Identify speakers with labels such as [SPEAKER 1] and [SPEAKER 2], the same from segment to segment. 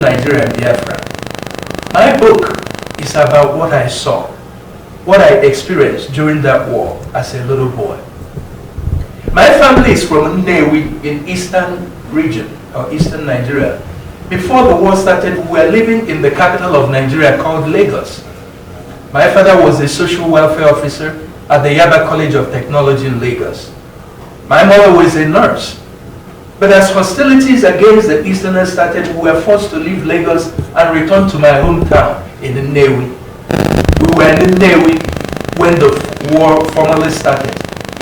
[SPEAKER 1] Nigeria and Biafra. My book is about what I saw, what I experienced during that war as a little boy. My family is from Nnewi in eastern region, or eastern Nigeria. Before the war started, we were living in the capital of Nigeria called Lagos. My father was a social welfare officer at the Yaba College of Technology in Lagos. My mother was a nurse. But as hostilities against the Easterners started, we were forced to leave Lagos and return to my hometown in Nnewi. We were in Nnewi when the war formally started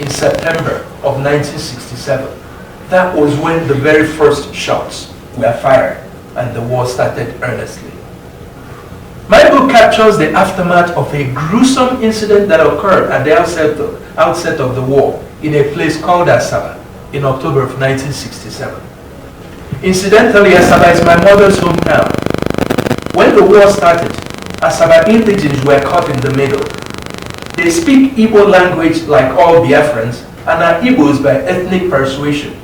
[SPEAKER 1] in September of 1967. That was when the very first shots were fired and the war started earnestly. My book captures the aftermath of a gruesome incident that occurred at the outset of the war in a place called Asaba in October of 1967. Incidentally, Asaba is my mother's hometown. When the war started, Asaba indigenes were caught in the middle. They speak Igbo language like all Biafrans and are Igbos by ethnic persuasion.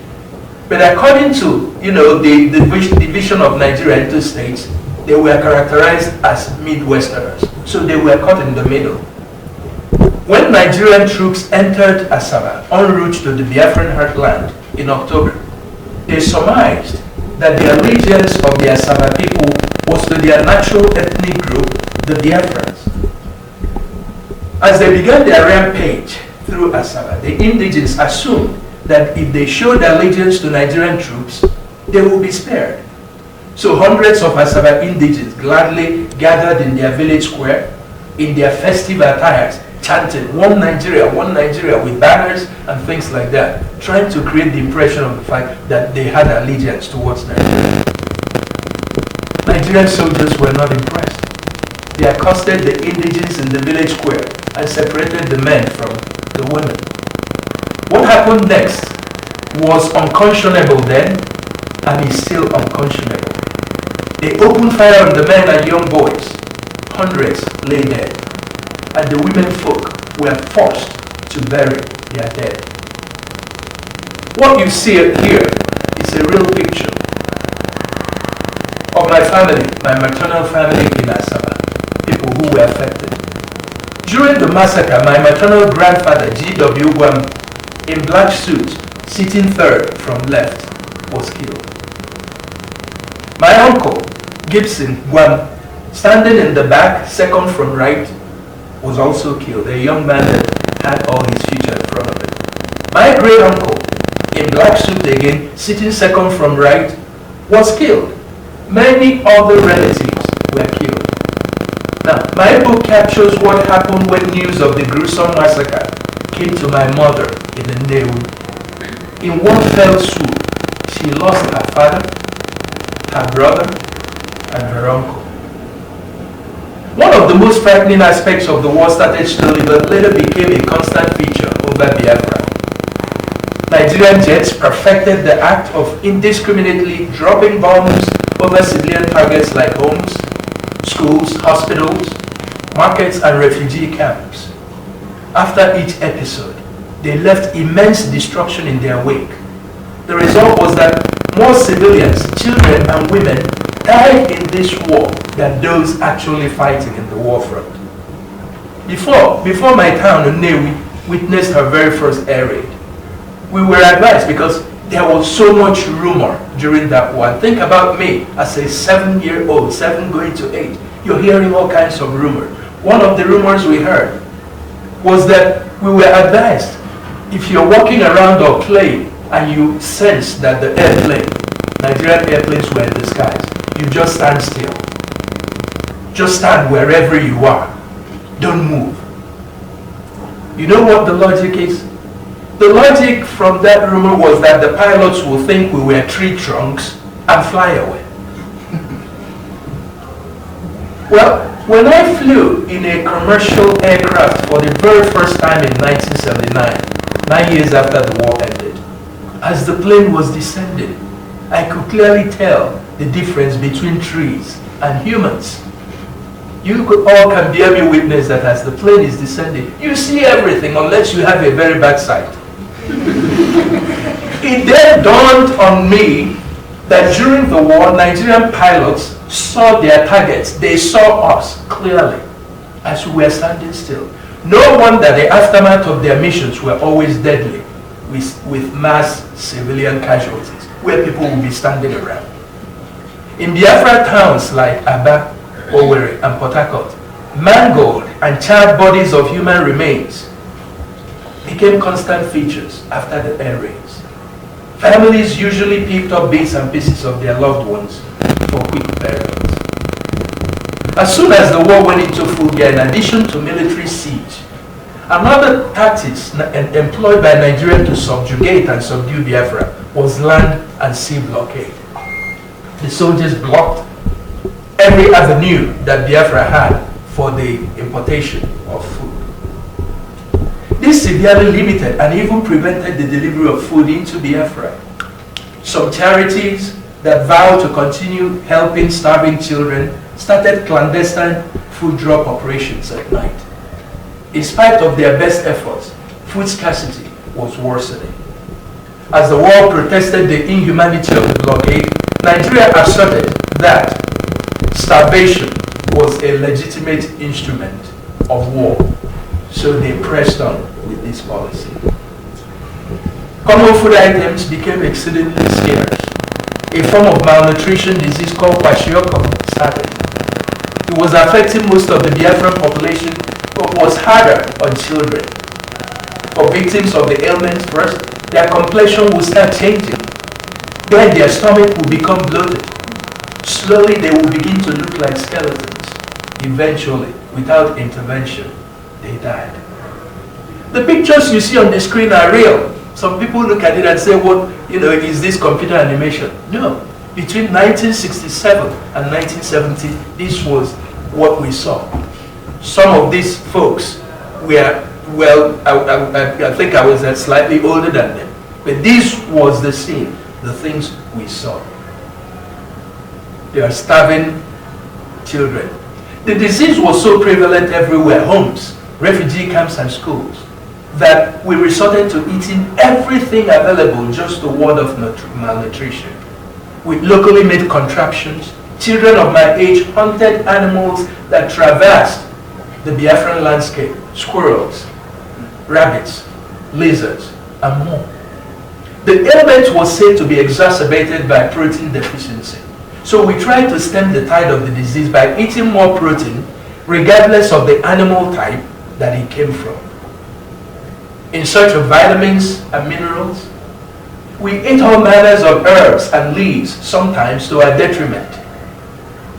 [SPEAKER 1] But according to the division of Nigeria into states, they were characterized as Midwesterners. So they were caught in the middle. When Nigerian troops entered Asaba en route to the Biafran heartland in October, they surmised that the allegiance of the Asaba people was to their natural ethnic group, the Biafrans. As they began their rampage through Asaba, the indigenes assumed that if they showed allegiance to Nigerian troops, they would be spared. So hundreds of Asaba indigenes gladly gathered in their village square in their festive attires, chanted one Nigeria, with banners and things like that, trying to create the impression of the fact that they had allegiance towards Nigeria. Nigerian soldiers were not impressed. They accosted the indigenes in the village square and separated the men from the women. What happened next was unconscionable then and is still unconscionable. They opened fire on the men and young boys. Hundreds lay dead, and the women folk were forced to bury their dead. What you see here is a real picture of my family, my maternal family in Asaba, people who were affected. During the massacre, my maternal grandfather, G.W. Gwam, in black suit, sitting third from left, was killed. My uncle, Gibson Gwam, standing in the back, second from right, was also killed. A young man that had all his future in front of him. My great uncle, in black suit again, sitting second from right, was killed. Many other relatives were killed. Now, my book captures what happened when news of the gruesome massacre came to my mother in the Nnewi. In one fell swoop, she lost her father, her brother, and her uncle. One of the most frightening aspects of the war started slowly but later became a constant feature over Biafra. Nigerian jets perfected the act of indiscriminately dropping bombs over civilian targets like homes, schools, hospitals, markets, and refugee camps. After each episode, they left immense destruction in their wake. The result was that more civilians, children, and women died in this war than those actually fighting in the war front. Before my town, Nnewi, witnessed her very first air raid, we were advised because there was so much rumor during that war. Think about me as a 7-year-old, 7 going to 8. You're hearing all kinds of rumors. One of the rumors we heard was that we were advised, if you're walking around or playing and you sense that the Nigerian airplanes were in the skies, you just stand still. Just stand wherever you are. Don't move. You know what the logic is? The logic from that rumor was that the pilots will think we were tree trunks and fly away. Well, when I flew in a commercial aircraft for the very first time in 1979, 9 years after the war ended, as the plane was descending, I could clearly tell the difference between trees and humans. You all can bear me witness that as the plane is descending, you see everything unless you have a very bad sight. It then dawned on me that during the war, Nigerian pilots saw their targets. They saw us clearly as we were standing still. No wonder the aftermath of their missions were always deadly, with mass civilian casualties, where people will be standing around. In Biafra towns like Aba, Owerri, and Port Harcourt, mangled and charred bodies of human remains became constant features after the air raids. Families usually picked up bits and pieces of their loved ones for quick burials. As soon as the war went into full gear, in addition to military siege, another tactics employed by Nigeria to subjugate and subdue Biafra was land and sea blockade. The soldiers blocked every avenue that Biafra had for the importation of food. This severely limited and even prevented the delivery of food into Biafra. Some charities that vowed to continue helping starving children started clandestine food drop operations at night. In spite of their best efforts, food scarcity was worsening. As the world protested the inhumanity of the blockade, Nigeria asserted that starvation was a legitimate instrument of war, so they pressed on with this policy. Common food items became exceedingly scarce. A form of malnutrition disease called kwashiorkor started. It was affecting most of the Biafran population, but was harder on children. For victims of the ailment first, their complexion will start changing. Then their stomach will become bloated. Slowly they will begin to look like skeletons. Eventually, without intervention, they died. The pictures you see on the screen are real. Some people look at it and say, what, is this computer animation? No. Between 1967 and 1970, this was what we saw. Some of these folks were, well, I think I was slightly older than them. But this was the scene, the things we saw. They are starving children. The disease was so prevalent everywhere, homes, refugee camps, and schools, that we resorted to eating everything available just to ward off malnutrition. With locally made contraptions, children of my age hunted animals that traversed the Biafran landscape: squirrels, rabbits, lizards, and more. The ailment was said to be exacerbated by protein deficiency. So we tried to stem the tide of the disease by eating more protein, regardless of the animal type that it came from. In search of vitamins and minerals, we ate all manners of herbs and leaves, sometimes to our detriment.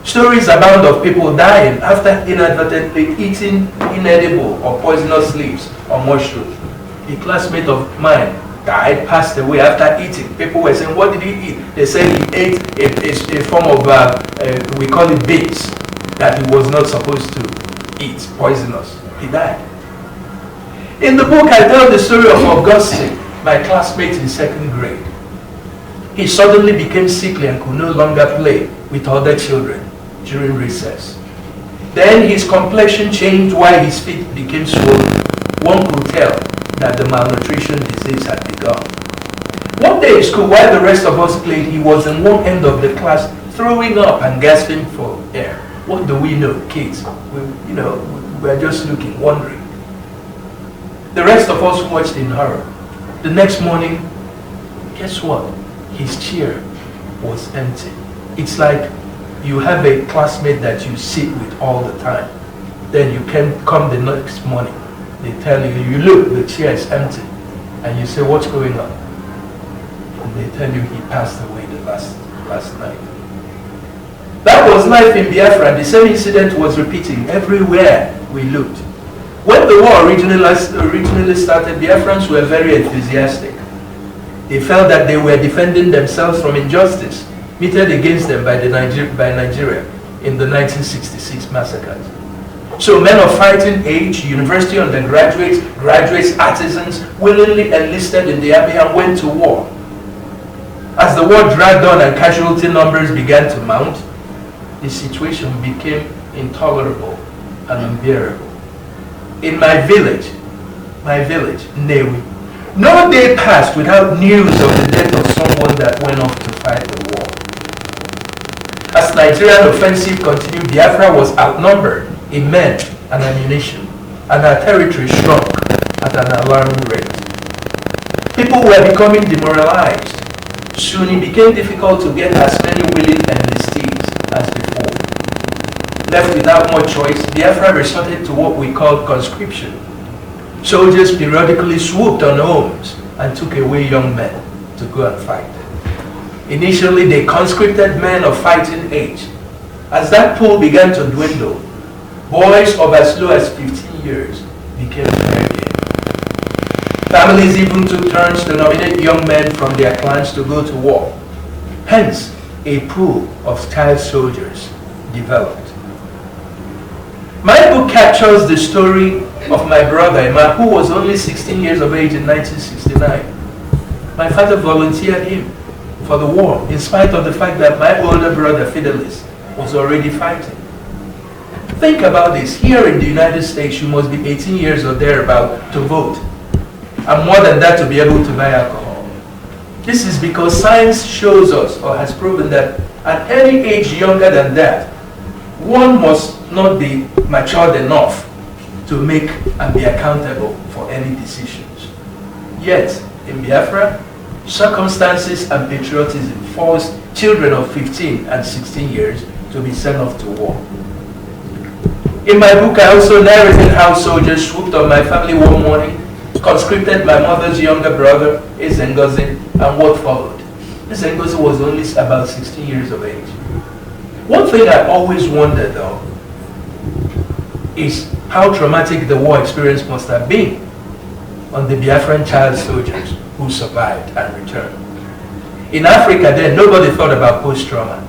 [SPEAKER 1] Stories abound of people dying after inadvertently eating inedible or poisonous leaves or mushrooms. A classmate of mine died, passed away after eating. People were saying, what did he eat? They said he ate a form of, we call it beans, that he was not supposed to eat, poisonous. He died. In the book, I tell the story of Augustine, my classmate in second grade. He suddenly became sickly and could no longer play with other children during recess. Then his complexion changed while his feet became swollen. One could tell that the malnutrition disease had begun. One day in school, while the rest of us played, he was in one end of the class throwing up and gasping for air. What do we know, kids? We're just looking, wondering. The rest of us watched in horror. The next morning, guess what? His chair was empty. It's like you have a classmate that you sit with all the time. Then you can come the next morning. They tell you, you look, the chair is empty. And you say, what's going on? And they tell you he passed away the last night. That was life in Biafra. The same incident was repeating everywhere we looked. When the war originally started, Biafrans were very enthusiastic. They felt that they were defending themselves from injustice meted against them by Nigeria in the 1966 massacres. So men of fighting age, university undergraduates, graduates, artisans, willingly enlisted in the army and went to war. As the war dragged on and casualty numbers began to mount, the situation became intolerable and unbearable. In my village, Newi, no day passed without news of the death of someone that went off to fight the war. As Nigerian offensive continued, Biafra was outnumbered in men and ammunition, and our territory shrunk at an alarming rate. People were becoming demoralized. Soon it became difficult to get as many willing enlistees as before. Left without much choice, Biafra resorted to what we call conscription. Soldiers periodically swooped on homes and took away young men to go and fight. Initially, they conscripted men of fighting age. As that pool began to dwindle, boys of as low as 15 years became fair game. Families even took turns to nominate young men from their clans to go to war. Hence, a pool of child soldiers developed. My book captures the story of my brother Emma, who was only 16 years of age in 1969. My father volunteered him for the war, in spite of the fact that my older brother Fidelis was already fighting. Think about this. Here in the United States, you must be 18 years or thereabout to vote, and more than that to be able to buy alcohol. This is because science shows us, or has proven, that at any age younger than that, one must not be matured enough to make and be accountable for any decisions. Yet, in Biafra, circumstances and patriotism forced children of 15 and 16 years to be sent off to war. In my book, I also narrated how soldiers swooped on my family one morning, conscripted my mother's younger brother, Ezengozi, and what followed. Ezengozi was only about 16 years of age. One thing I always wondered, though, is how traumatic the war experience must have been on the Biafran child soldiers who survived and returned. In Africa then, nobody thought about post-trauma.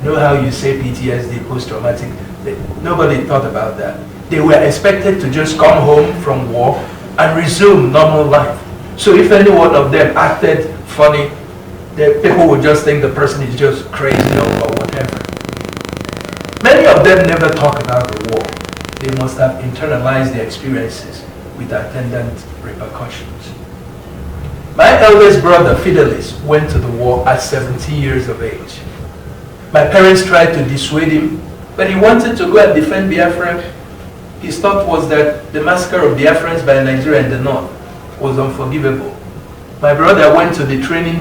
[SPEAKER 1] You know how you say PTSD, post-traumatic? Nobody thought about that. They were expected to just come home from war and resume normal life. So if any one of them acted funny, the people would just think the person is just crazy or whatever. Many of them never talk about the war. They must have internalized their experiences with attendant repercussions. My eldest brother, Fidelis, went to the war at 17 years of age. My parents tried to dissuade him, but he wanted to go and defend Biafra. His thought was that the massacre of Biafrans by Nigeria in the north was unforgivable. My father went to the training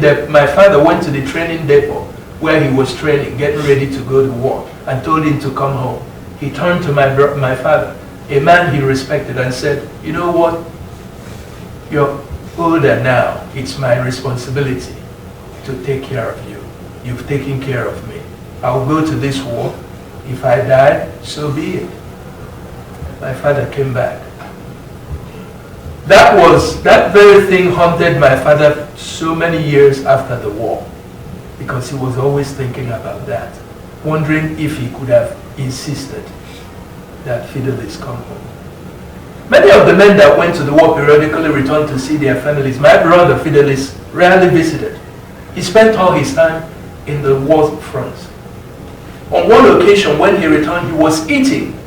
[SPEAKER 1] depot where he was training, getting ready to go to war, and told him to come home. He turned to my father, a man he respected, and said, "You know what? You're older now. It's my responsibility to take care of you. You've taken care of me. I'll go to this war. If I die, so be it." My father came back. That very thing haunted my father so many years after the war, because he was always thinking about that, wondering if he could have insisted that Fidelis come home. Many of the men that went to the war periodically returned to see their families. My brother Fidelis rarely visited. He spent all his time in the war front. On one occasion when he returned, he was eating.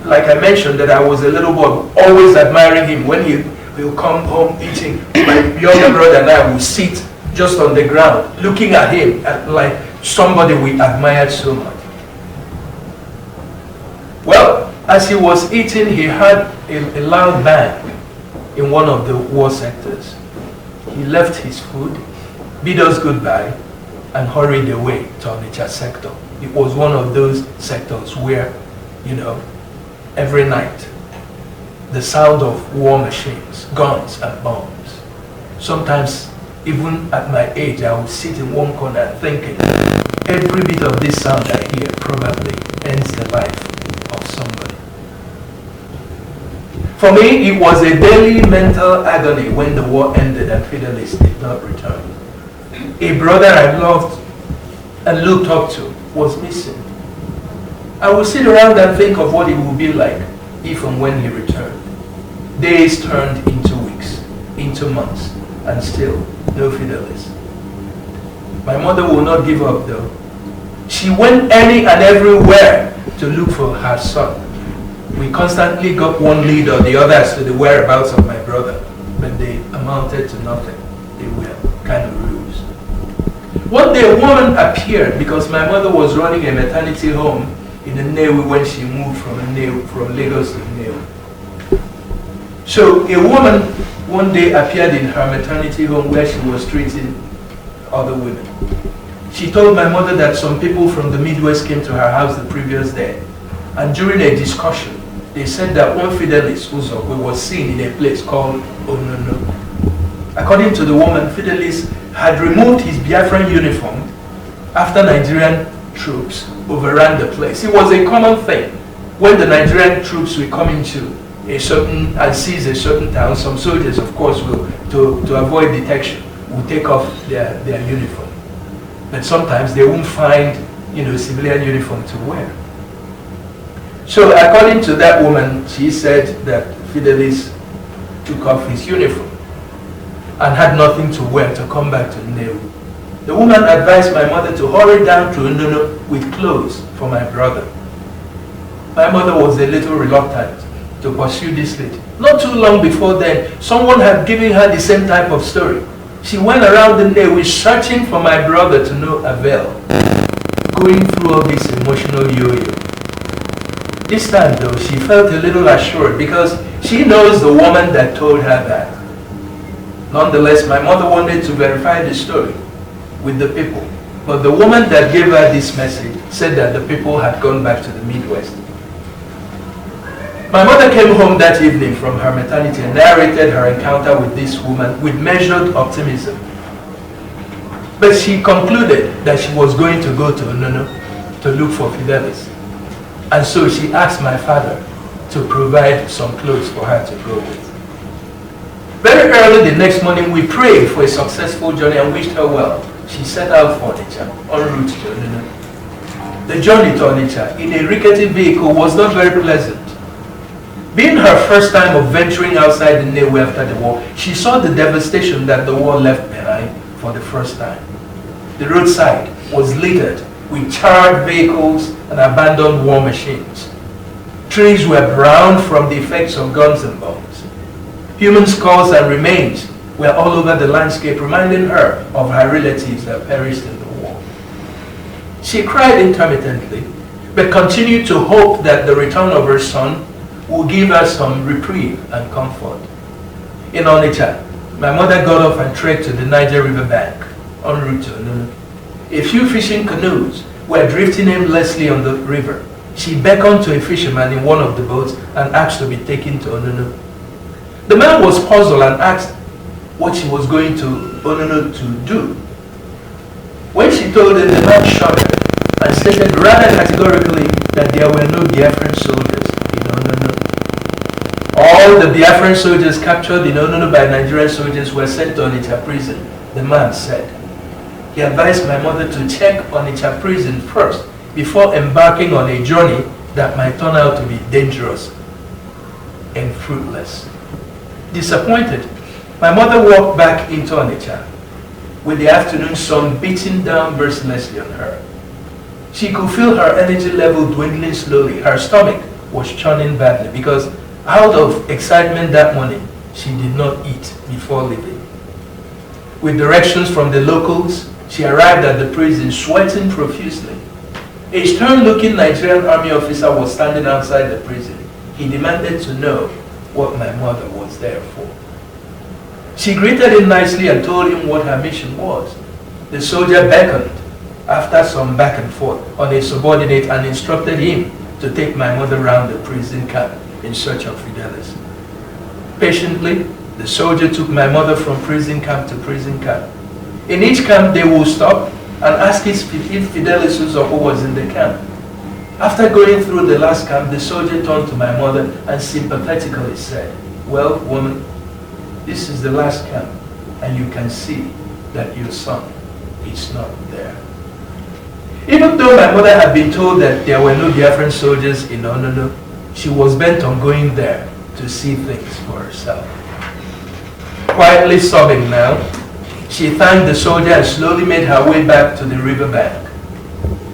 [SPEAKER 1] Like I mentioned, that I was a little boy, always admiring him. When he will come home eating, my younger brother and I will sit just on the ground, looking at him like somebody we admired so much. Well, as he was eating, he heard a loud bang in one of the war sectors. He left his food, bid us goodbye, and hurried away to Onitsha sector. It was one of those sectors where, every night, the sound of war machines, guns and bombs. Sometimes, even at my age, I would sit in one corner thinking, every bit of this sound I hear probably ends the life of somebody. For me, it was a daily mental agony when the war ended and Fidelis did not return. A brother I loved and looked up to was missing. I would sit around and think of what it would be like if and when he returned. Days turned into weeks, into months, and still no Fidelis. My mother will not give up though. She went any and everywhere to look for her son. We constantly got one lead or the other as to the whereabouts of my brother, but they amounted to nothing. They were kind of ruse. One day a woman appeared because my mother was running a maternity home in Nnewi when she moved from Lagos to Nnewi. So a woman one day appeared in her maternity home where she was treating other women. She told my mother that some people from the Midwest came to her house the previous day, and during a discussion, they said that one Fidelis Uzokwe was seen in a place called Onono. According to the woman, Fidelis had removed his Biafran uniform after Nigerian troops overran the place. It was a common thing. When the Nigerian troops will come into a certain and seize a certain town, some soldiers, of course, will, to avoid detection, will take off their uniform. But sometimes they won't find, civilian uniform to wear. So according to that woman, she said that Fidelis took off his uniform and had nothing to wear to come back to Nnewi. The woman advised my mother to hurry down to Nnono with clothes for my brother. My mother was a little reluctant to pursue this lady. Not too long before then, someone had given her the same type of story. She went around the Nnewi searching for my brother to no avail, going through all this emotional yo-yo. This time though, she felt a little assured because she knows the woman that told her that. Nonetheless, my mother wanted to verify the story with the people. But the woman that gave her this message said that the people had gone back to the Midwest. My mother came home that evening from her maternity and narrated her encounter with this woman with measured optimism. But she concluded that she was going to go to Onono to look for Fidelis. And so she asked my father to provide some clothes for her to go with. Very early the next morning, we prayed for a successful journey and wished her well. She set out for Onitsha, en route to Onono. The journey to Onitsha in a rickety vehicle was not very pleasant. Being her first time of venturing outside the Nnewi after the war, she saw the devastation that the war left behind for the first time. The roadside was littered with charred vehicles and abandoned war machines. Trees were brown from the effects of guns and bombs. Human skulls and remains were all over the landscape, reminding her of her relatives that perished in the war. She cried intermittently, but continued to hope that the return of her son will give her some reprieve and comfort. In Onitsha, my mother got off and trekked to the Niger River bank, en route to Onono. A few fishing canoes were drifting aimlessly on the river. She beckoned to a fisherman in one of the boats and asked to be taken to Onono. The man was puzzled and asked what she was going to Onono to do. When she told him, the man shuddered and stated rather categorically that there were no Biafran soldiers in Onono. All the Biafran soldiers captured in Onono by Nigerian soldiers were sent to Onitsha prison, the man said. He advised my mother to check Onitsha prison first before embarking on a journey that might turn out to be dangerous and fruitless. Disappointed, my mother walked back into Onitsha with the afternoon sun beating down mercilessly on her. She could feel her energy level dwindling slowly. Her stomach was churning badly because out of excitement that morning, she did not eat before leaving. With directions from the locals, she arrived at the prison sweating profusely. A stern-looking Nigerian army officer was standing outside the prison. He demanded to know what my mother was there for. She greeted him nicely and told him what her mission was. The soldier beckoned after some back and forth on a subordinate and instructed him to take my mother round the prison camp in search of Fidelis. Patiently, the soldier took my mother from prison camp to prison camp. In each camp, they would stop and ask if Fidelis Uzokwe was in the camp. After going through the last camp, the soldier turned to my mother and sympathetically said, "Well, woman, this is the last camp, and you can see that your son is not there." Even though my mother had been told that there were no Biafran soldiers in Onono, she was bent on going there to see things for herself. Quietly sobbing now, she thanked the soldier and slowly made her way back to the riverbank.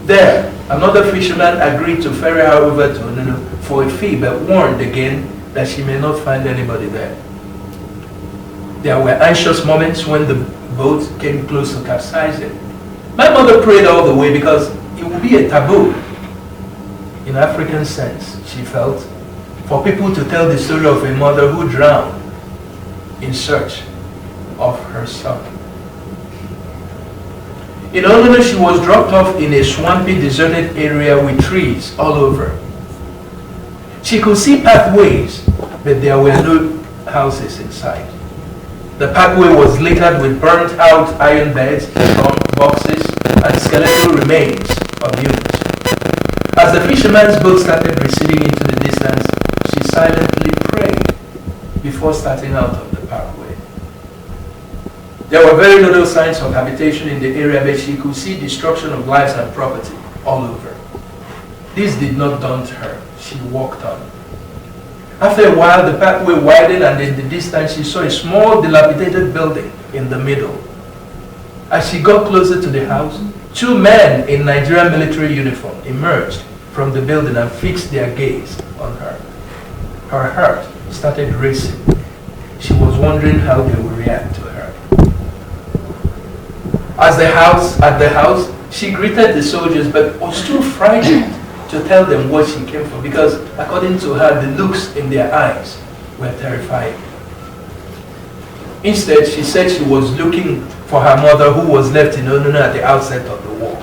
[SPEAKER 1] There, another fisherman agreed to ferry her over to Onono for a fee, but warned again that she may not find anybody there. There were anxious moments when the boat came close to capsizing. My mother prayed all the way because it would be a taboo. In African sense, she felt, for people to tell the story of a mother who drowned in search of her son. In Onono, she was dropped off in a swampy, deserted area with trees all over. She could see pathways, but there were no houses inside. The pathway was littered with burnt-out iron beds, boxes, and skeletal remains of humans. As the fisherman's boat started receding into the distance, she silently prayed before starting out on the pathway. There were very little signs of habitation in the area, but she could see destruction of lives and property all over. This did not daunt her. She walked on. After a while, the pathway widened, and in the distance, she saw a small, dilapidated building in the middle. As she got closer to the house, two men in Nigerian military uniform emerged from the building and fixed their gaze on her. Her heart started racing. She was wondering how they would react to her. At the house, she greeted the soldiers, but was too frightened to tell them what she came for, because according to her, the looks in their eyes were terrifying. Instead, she said she was looking for her mother, who was left in Onono at the outset of the war.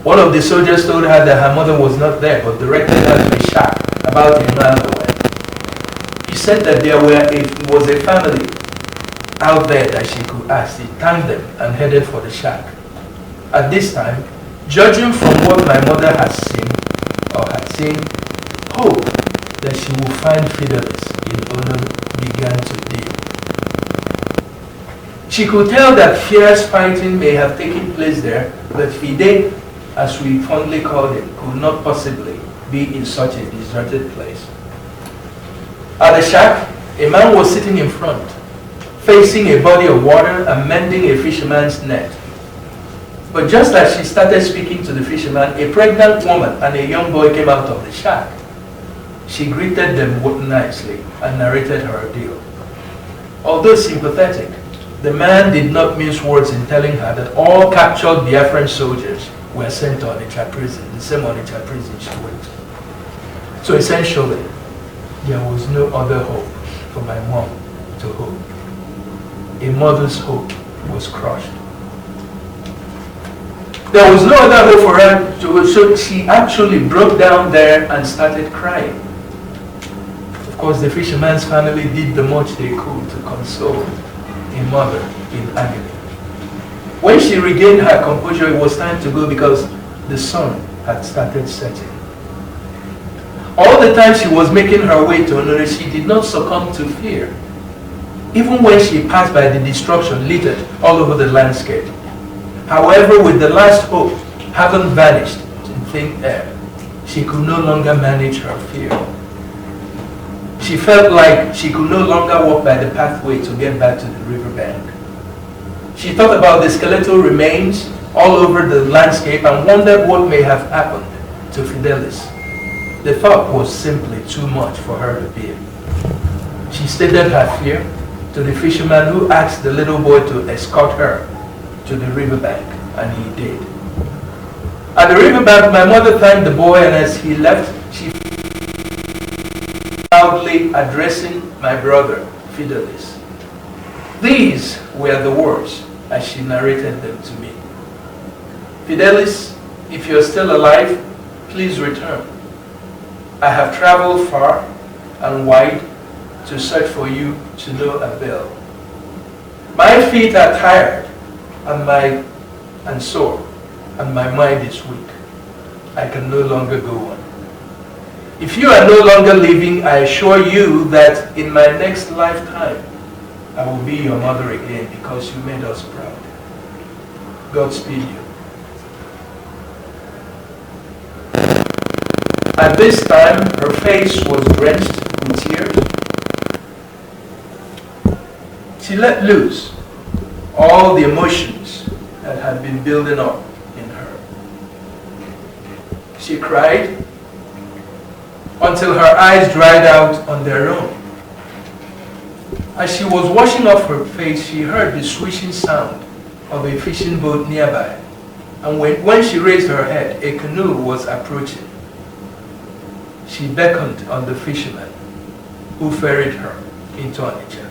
[SPEAKER 1] One of the soldiers told her that her mother was not there, but directed her to a shack about a mile away. He said that there was a family out there that she could ask. He thanked them and headed for the shack. At this time, judging from what my mother had seen, hope that she would find Fidelis in Onono began to dim. She could tell that fierce fighting may have taken place there, but Fide, as we fondly called him, could not possibly be in such a deserted place. At the shack, a man was sitting in front, facing a body of water and mending a fisherman's net. But just as she started speaking to the fisherman, a pregnant woman and a young boy came out of the shack. She greeted them nicely and narrated her ordeal. Although sympathetic, the man did not mince words in telling her that all captured Biafran soldiers were sent to Onitsha prison, the same Onitsha prison she went to. So essentially, there was no other hope for my mom to hope. A mother's hope was crushed. There was no other hope for her, so she actually broke down there and started crying. Of course, the fisherman's family did the much they could to console a mother in agony. When she regained her composure, it was time to go because the sun had started setting. All the time she was making her way to Onono, she did not succumb to fear, even when she passed by the destruction littered all over the landscape. However, with the last hope having vanished in thin air, she could no longer manage her fear. She felt like she could no longer walk by the pathway to get back to the riverbank. She thought about the skeletal remains all over the landscape and wondered what may have happened to Fidelis. The thought was simply too much for her to bear. She stated her fear to the fisherman, who asked the little boy to escort her to the riverbank, and he did. At the riverbank, my mother thanked the boy, and as he left, she loudly addressing my brother, Fidelis. These were the words as she narrated them to me. Fidelis, if you're still alive, please return. I have traveled far and wide to search for you to no avail. My feet are tired and sore, and my mind is weak. I can no longer go on. If you are no longer living, I assure you that in my next lifetime, I will be your mother again, because you made us proud. Godspeed you. At this time, her face was drenched with tears. She let loose all the emotions that had been building up in her. She cried until her eyes dried out on their own. As she was washing off her face, she heard the swishing sound of a fishing boat nearby, and when she raised her head, a canoe was approaching. She beckoned on the fisherman, who ferried her into Onitsha.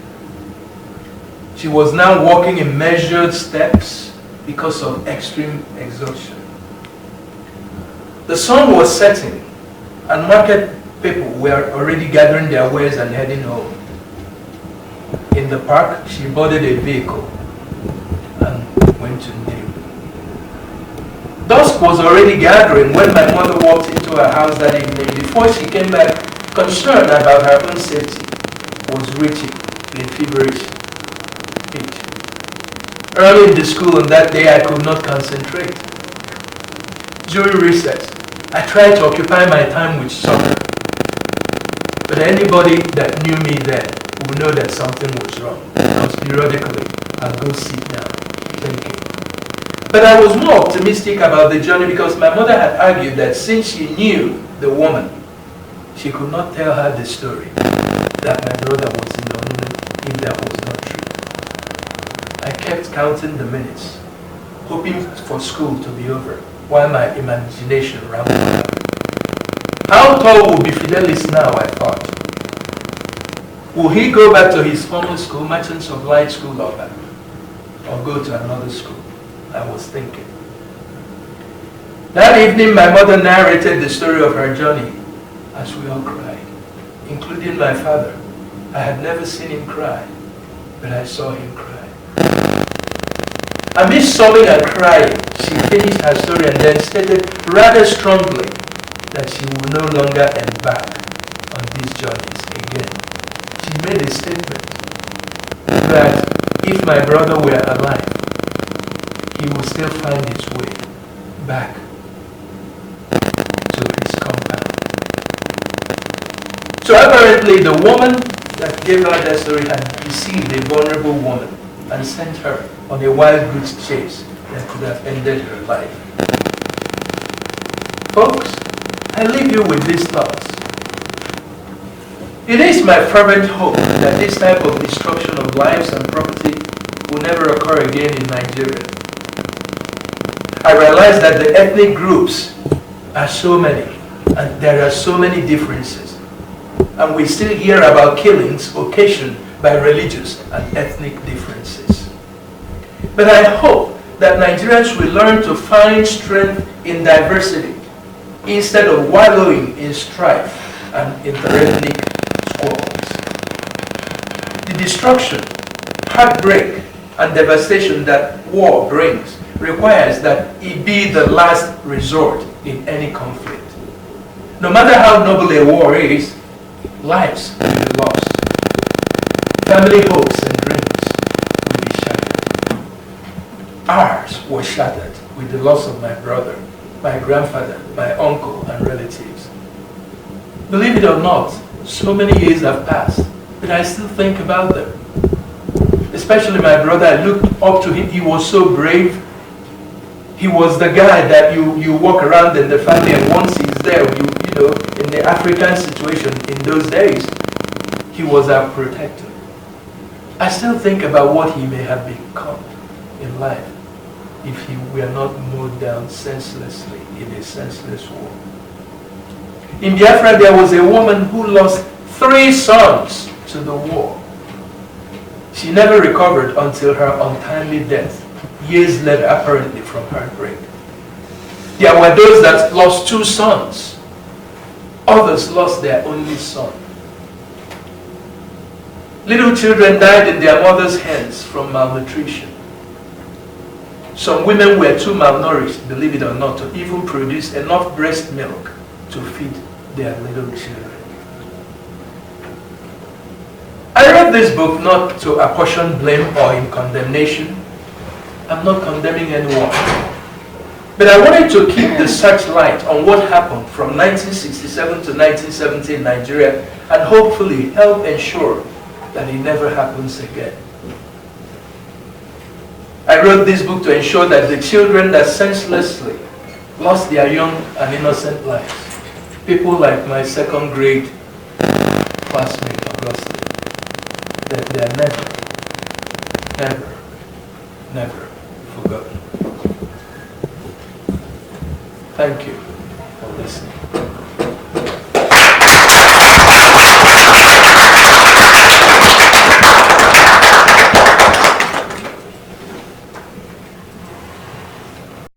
[SPEAKER 1] She was now walking in measured steps because of extreme exhaustion. The sun was setting, and market people were already gathering their wares and heading home. In the park, she boarded a vehicle and went to Nnewi. Dusk was already gathering when my mother walked into her house that evening. Before she came back, concern about her own safety was reaching a feverish pitch. Early in the school on that day, I could not concentrate. During recess, I tried to occupy my time with soccer. But anybody that knew me then would know that something was wrong, because periodically I'll go sit down, thinking. But I was more optimistic about the journey because my mother had argued that since she knew the woman, she could not tell her the story that my brother was in the London if that was not true. I kept counting the minutes, hoping for school to be over, while my imagination rambled on. How tall will be Fidelis now, I thought. Will he go back to his former school, Merchants of Light School, or go to another school? I was thinking. That evening, my mother narrated the story of her journey as we all cried, including my father. I had never seen him cry, but I saw him cry. Amidst sobbing and crying, she finished her story and then stated rather strongly that she would no longer embark on these journeys again. She made a statement that if my brother were alive, he would still find his way back to his compound. So apparently the woman that gave her that story had deceived a vulnerable woman and sent her on a wild goose chase that could have ended her life. Folks, I leave you with these thoughts. It is my fervent hope that this type of destruction of lives and property will never occur again in Nigeria. I realize that the ethnic groups are so many, and there are so many differences. And we still hear about killings occasioned by religious and ethnic differences. But I hope that Nigerians will learn to find strength in diversity instead of wallowing in strife and interethnic squabbles. The destruction, heartbreak, and devastation that war brings requires that it be the last resort in any conflict. No matter how noble a war is, lives will be lost. Family hopes and dreams will be shattered. Ours was shattered with the loss of my brother, my grandfather, my uncle, and relatives. Believe it or not, so many years have passed, but I still think about them. Especially my brother, I looked up to him. He was so brave. He was the guy that you walk around in the family, and once he's there, you know, in the African situation in those days, he was our protector. I still think about what he may have become in life if he were not mowed down senselessly in a senseless war. In Biafra, there was a woman who lost 3 sons to the war. She never recovered until her untimely death, years later, apparently from heartbreak. There were those that lost 2 sons. Others lost their only son. Little children died in their mother's hands from malnutrition. Some women were too malnourished, believe it or not, to even produce enough breast milk to feed their little children. I read this book not to apportion blame or in condemnation. I'm not condemning anyone. But I wanted to keep the searchlight on what happened from 1967 to 1970 in Nigeria and hopefully help ensure that it never happens again. I wrote this book to ensure that the children that senselessly lost their young and innocent lives, people like my second grade classmate, Augustine, that they are never, never, never Thank you for listening.